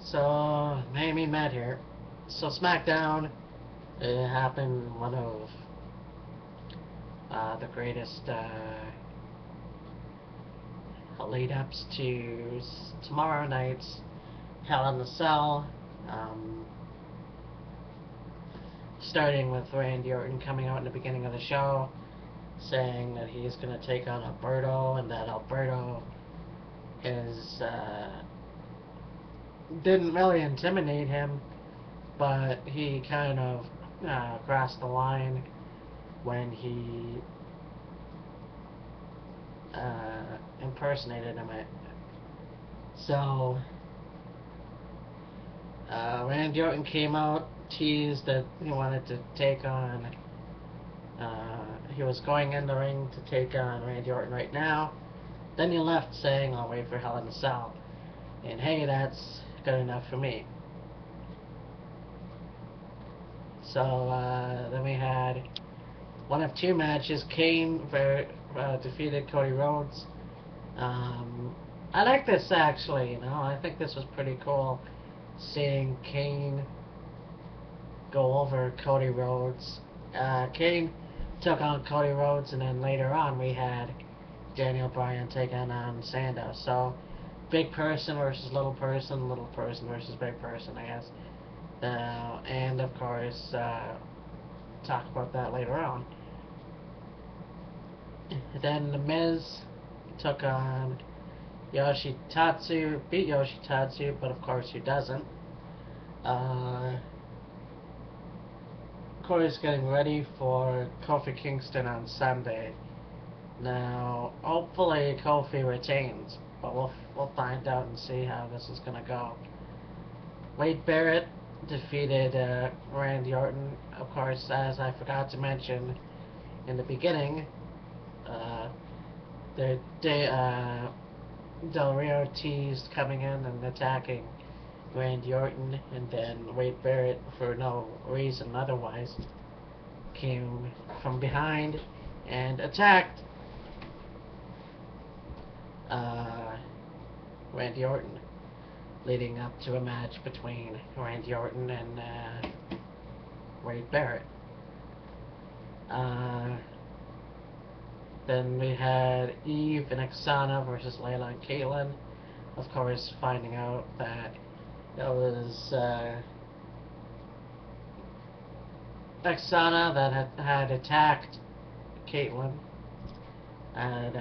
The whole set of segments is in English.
So, Amy met here. So, SmackDown, it happened one of the greatest lead-ups to tomorrow night's Hell in the Cell. Starting with Randy Orton coming out in the beginning of the show, saying that he's going to take on Alberto, and that Alberto is didn't really intimidate him, but he kind of crossed the line when he impersonated him. So Randy Orton came out, teased that he wanted to take on. He was going in the ring to take on Randy Orton right now. Then he left saying, "I'll wait for Hell in the Cell." And hey, that's good enough for me. So then we had one of two matches. Kane defeated Cody Rhodes. I like this actually. I think this was pretty cool, seeing Kane go over Cody Rhodes. Kane took on Cody Rhodes, and then later on we had Daniel Bryan taking on Sandow. So big person versus little person versus big person, I guess. And of course, talk about that later on. Then The Miz took on Yoshitatsu, beat Yoshitatsu, but of course he doesn't. Corey's getting ready for Kofi Kingston on Sunday. Now, hopefully Kofi retains, but we'll find out and see how this is gonna go. Wade Barrett defeated Randy Orton. Of course, as I forgot to mention in the beginning, Del Rio teased coming in and attacking Randy Orton, and then Wade Barrett, for no reason otherwise, came from behind and attacked Randy Orton, leading up to a match between Randy Orton and Wade Barrett. Then we had Eve and Oksana versus Layla and Kaitlyn. Of course, finding out that it was Oksana that had attacked Kaitlyn at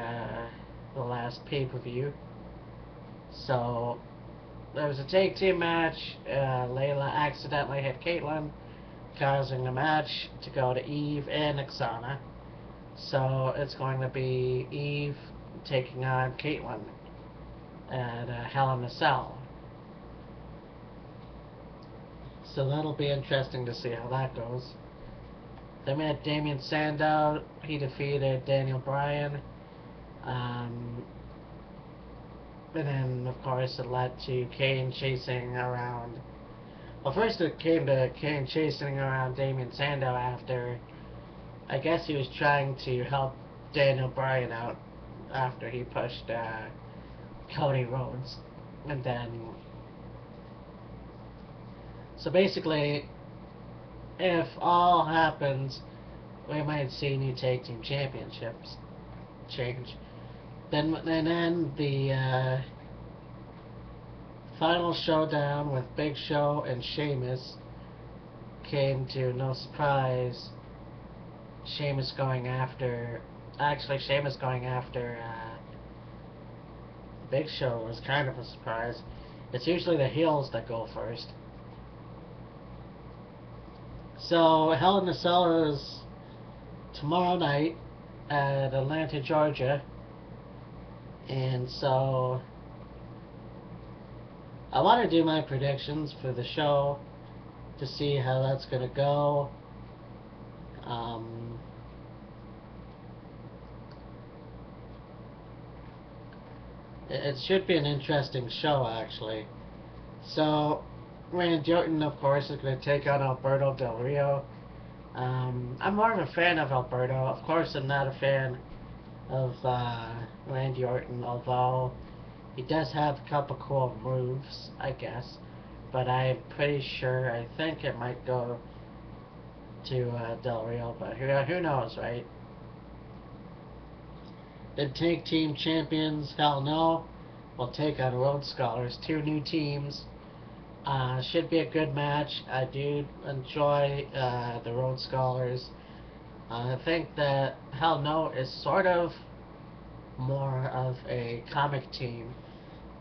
the last pay-per-view. So there was a tag team match. Layla accidentally hit Kaitlyn, causing the match to go to Eve and Oksana. So it's going to be Eve taking on Kaitlyn at Hell in a Cell. So that'll be interesting to see how that goes. Then we had Damien Sandow. He defeated Daniel Bryan. And then, of course, it led to Kane chasing around. Well, first it came to Kane chasing around Damien Sandow after, I guess he was trying to help Daniel Bryan out after he pushed Cody Rhodes. And then, so basically, if all happens, we might see new tag team championships change. Then the final showdown with Big Show and Sheamus came to no surprise. Sheamus going after Big Show was kind of a surprise. It's usually the heels that go first. So Hell in a Cell is tomorrow night at Atlanta, Georgia. And so I want to do my predictions for the show to see how that's going to go. It should be an interesting show, actually. So Randy Orton, of course, is going to take on Alberto Del Rio. I'm more of a fan of Alberto. Of course, I'm not a fan of Randy Orton, although he does have a couple cool moves, I guess. but I'm pretty sure, I think it might go to Del Rio, but who knows, right? The tag team champions, hell no, will take on Road Scholars, two new teams. Should be a good match. I do enjoy the Road Scholars. I think that Hell No is sort of more of a comic team.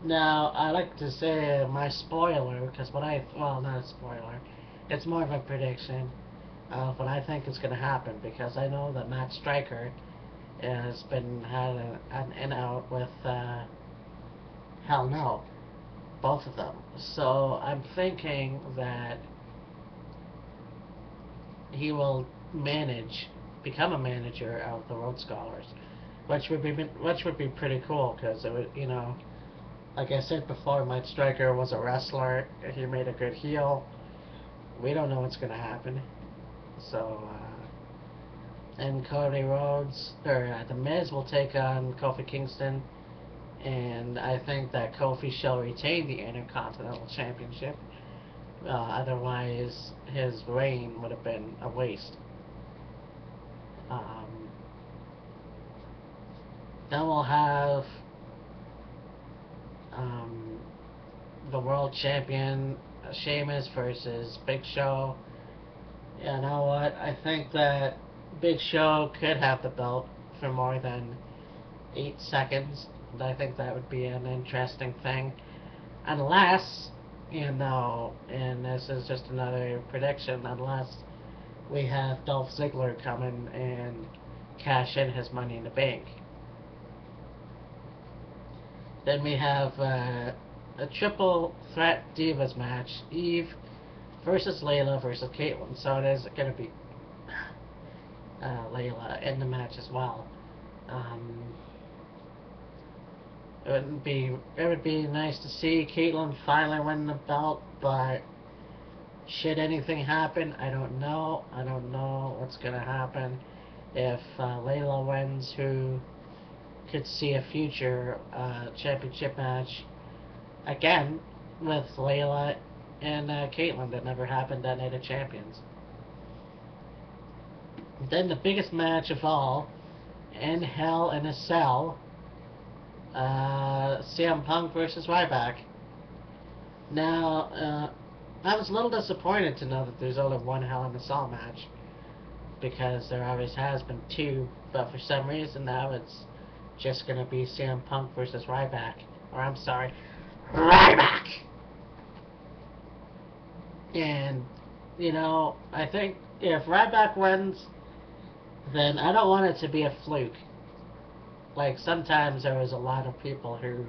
Now, I like to say my spoiler, because well, not a spoiler, it's more of a prediction of what I think is going to happen, because I know that Matt Stryker has had an in-out with Hell No, both of them. So I'm thinking that he will become a manager of the Road Scholars, which would be pretty cool, because it would, like I said before, Matt Stryker was a wrestler. He made a good heel. We don't know what's gonna happen. So, and Cody Rhodes, or The Miz will take on Kofi Kingston, and I think that Kofi shall retain the Intercontinental Championship. Otherwise, his reign would have been a waste. Then we'll have the world champion Sheamus versus Big Show. You know what? I think that Big Show could have the belt for more than 8 seconds. And I think that would be an interesting thing. Unless, and this is just another prediction, unless we have Dolph Ziggler come in and cash in his Money in the Bank. Then we have a triple threat Divas match. Eve versus Layla versus Caitlyn. So it is going to be Layla in the match as well. It would be nice to see Caitlyn finally win the belt, but should anything happen, I don't know. I don't know what's going to happen. If Layla wins, who could see a future championship match again with Layla and Caitlyn that never happened at Night of Champions. Then the biggest match of all, in Hell in a Cell, CM Punk versus Ryback. Now, I was a little disappointed to know that there's only one Hell in a Cell match, because there always has been two, but for some reason now it's just going to be CM Punk versus Ryback. Or I'm sorry, Ryback! And, I think if Ryback wins, then I don't want it to be a fluke. Like, sometimes there was a lot of people who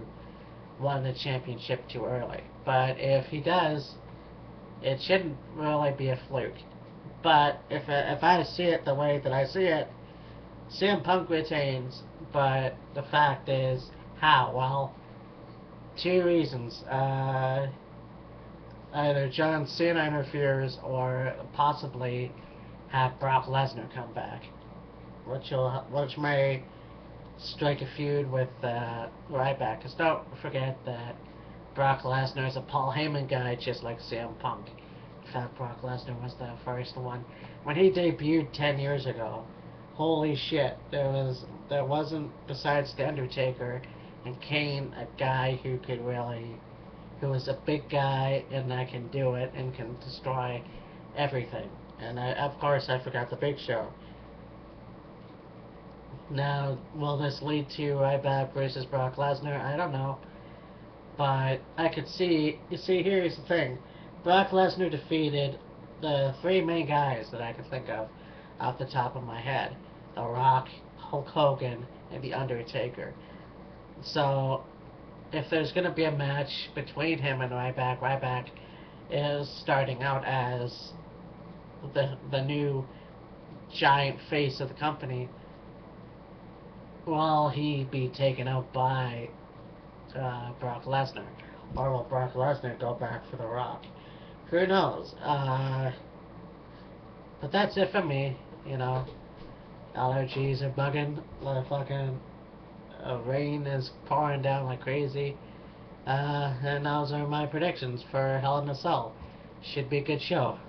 won the championship too early. But if he does, it shouldn't really be a fluke. But if I see it the way that I see it, CM Punk retains, but the fact is, how? Well, two reasons. Either John Cena interferes, or possibly have Brock Lesnar come back, which may strike a feud with Ryback. Because don't forget that Brock Lesnar is a Paul Heyman guy, just like CM Punk. In fact, Brock Lesnar was the first one. When he debuted 10 years ago, holy shit, there wasn't, besides The Undertaker and Kane, a guy who was a big guy and that can do it and can destroy everything. And of course I forgot the Big Show. Now, will this lead to Ryback versus Brock Lesnar? I don't know. But I could see, here's the thing. Brock Lesnar defeated the three main guys that I could think of off the top of my head. The Rock, Hulk Hogan, and The Undertaker. So, if there's going to be a match between him and Ryback is starting out as the new giant face of the company. Will he be taken out by Brock Lesnar? Or will Brock Lesnar go back for The Rock? Who knows? But that's it for me, Allergies are bugging. Motherfucking rain is pouring down like crazy. And those are my predictions for Hell in a Cell. Should be a good show.